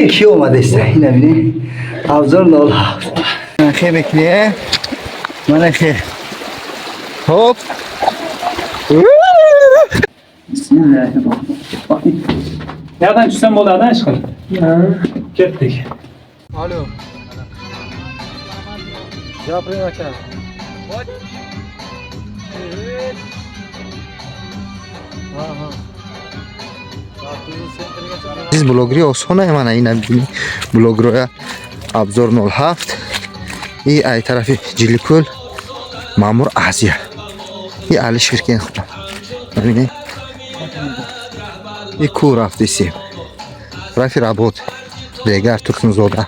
کی اومده است این ببینی ابزار 07 خیلی بکلیه من خیلی هوب بسم الله الرحمن الرحیم. Nereden çıksam bu odadan çıkalım. Gittik. Alo. Cevap verin bakalım. Evet. Aha. Siz blogri osona mana ina bibini blogroya abzor 07 ای ای طرف جلیکل مامور آسیا ای علی شرکین خدا ببینید ای کو رفتی سیم رفی رابط دیگر ترکن زوده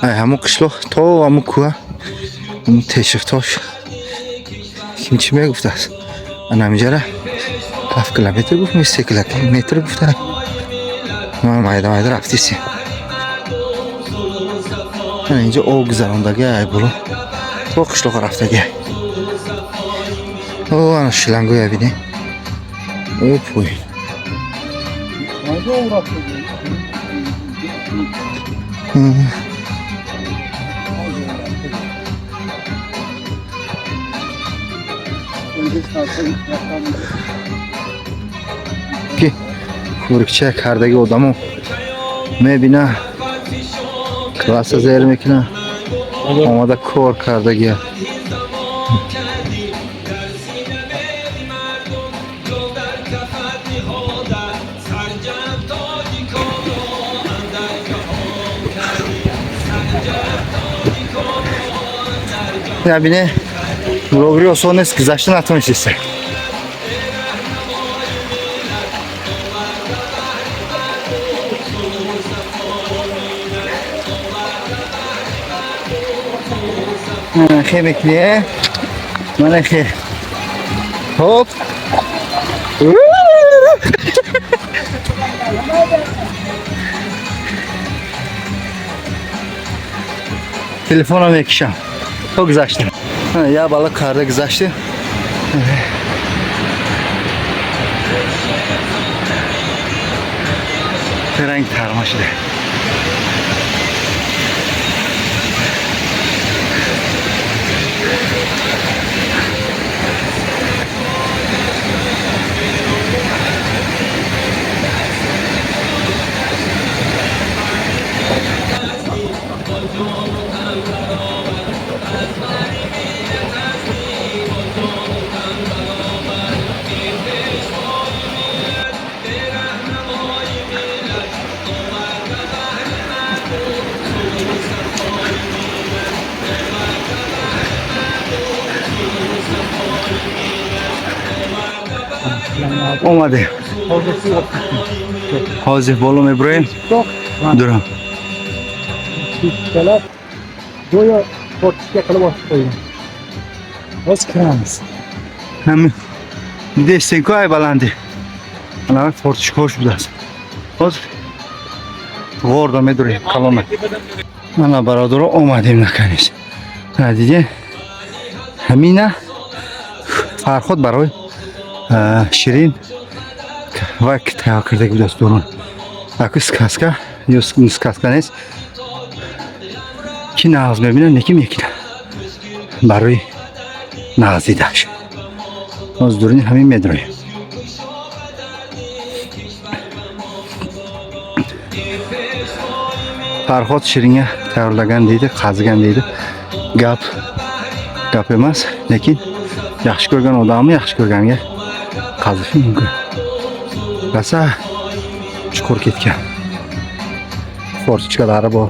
ای همون قشلو تو همون کوه همون تشفتاش kim çime guftas anamjara 7 kilometre gufmuş 8 kilometre guftas ما mayda رفتیسی من اینجا او گذراندگی ای برو تو قشلوق رفتگی او انا شلنگوی بینی او پوی کی کورکچه کردگی odamı میبینه کلاس زیر میکنه آماده کار کردگی یا بینه بلوگری o son eski zaştan atmış ise خیلی بکلیه من خیلی هوب telefonum ekşam çok güzeldi ya balık karda güzeldi renk tarmaşıdı اومده حاضر بالا میبریم دورم Doya portikya kalı basıp koyuyorum. Nasıl kıramız? همین میده سنکای بلنده الان فورتش خوش بود باز غوردا میدوری کلامه انا برادر اومدیم نکنیش دیگه همینه فرخود برای شیرین وقت تیار کرده بود از دوران اکو سکاسکا یا سکاسکا نیست کی ناز میبینه نکی میکنه برای نازی داشت از دوران همین میدرویم فرخود شیرینه تیارلگن دیده قازگن دیده gap emas lekin yaxshi ko'rgan odamni yaxshi ko'rganga qazishi mumkin rosa chuqur ketgan fortichkalari bor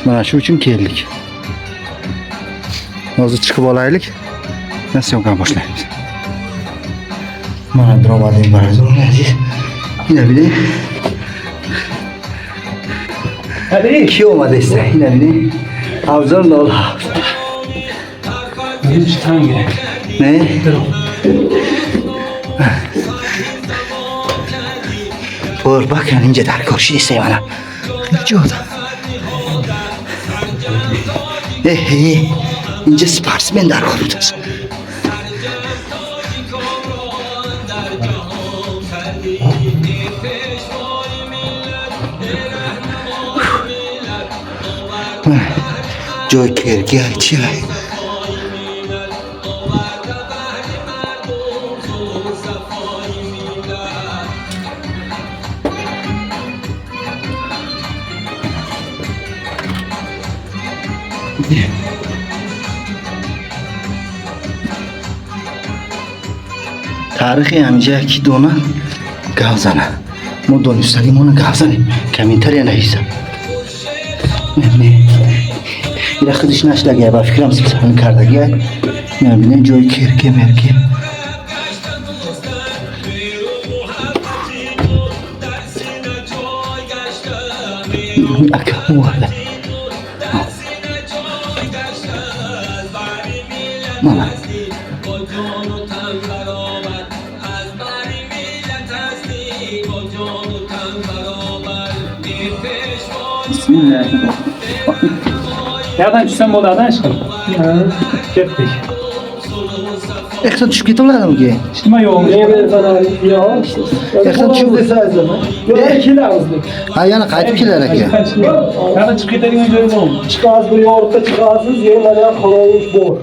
mana shu uchun keldik hozir chiqib olaylik syomkani boshlaymiz mana dromaning barazor aziz yine bile ki olmadı işte yine bile avzor ne oldu Bizim çıkan gerek. ne? Vur bak yani ince dar koşu isteği bana. İnce oldu. İnce sparsmen dar koşuyoruz. جای کرگی های چی های تاریخی همینجا یکی دونه گاو زنه ما دانستگیمون گاو زنیم کمینتر یا نهیزم نه یه خودش نشدگه با فکرم سپسان کردگه نبینه جای کرکه مرکه اکا وارده ماما Nereden düşsen bu odadan çıkalım. Gittik. Eksan düşüp gittim lan ki. İçtima yoğunmuş. Eksan düşüp ha yani kayıp kilerek ya. Nereden çıkıp gidelim önce öyle oldu. Çıkaz bu yoğurtta çıkarsınız yerine ya kalavuz bor.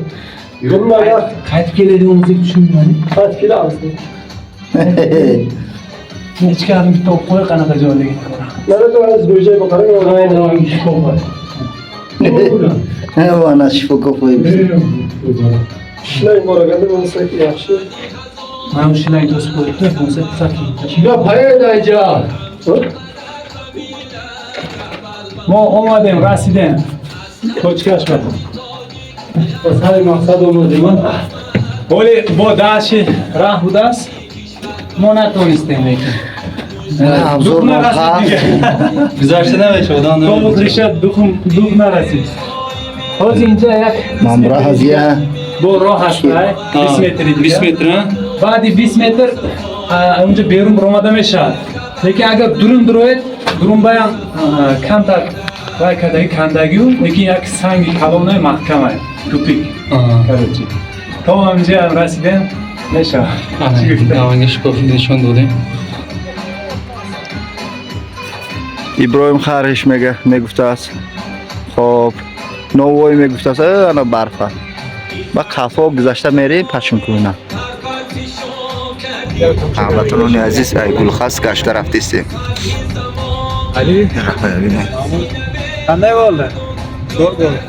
Bunlar ya Kayıp gelediğimizi düşünmüyorum. kaç kilo alsın? Ne çıkardım bir top koy kanata öyle gittik. Nerede varız böceğe bakarım. Aynen o iş kopar. He bu ana şifa kafayı bize. Şunayım oraya geldim onu sakın yaxşı. Ben o şeyleri dost koydum. Konsept sakin. Ya paya edeceğim. Mo olmadım Rasiden. Koçki açmadım. Sadece maksat olmadı mı? Öyle bu daşı rahudas. Monoton istemek. Zor marka. Güzel demek odan da. Tomu kışa dukum narası. O zince ayak. Mamra haziye. Bu rohas var. 20 metre. 20 metre. Badi 20 metre. Önce berum Roma'da meşa. Lekin agar durum bayan kantar vay kadar kandagiu. Lekin yak sangi kalonay mahkamay. Tupik. Karıcı. Tamam önce Rasiden meşa. Davanga shikofi nishon dodem. ابراهیم خرش میگفته است خب نووی میگفته است انا برفه با کافا گذشته میریم پشم کنه هموطنان عزیز ای گلخس گشته رفتیم Ali. Qanday bo'ldi? Zo'r bo'ldi.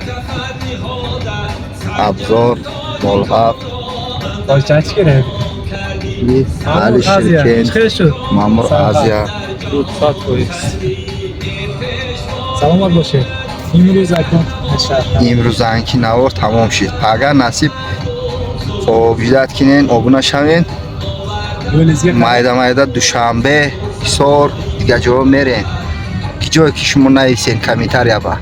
ابزار ملحق Boychachi kerak. علی شرکن Chiqish shu. مامور آزیا Soat qo'yamiz. Salomat bo'ling. Imro'z akon. امروز انکی نوار تمام شد اگر نصیب خب جدید کنین آبونه شوین Yo'lingizga مایده دوشنبه سور دیگه جا میرین که جایی که شما نیستین کمیتر یا با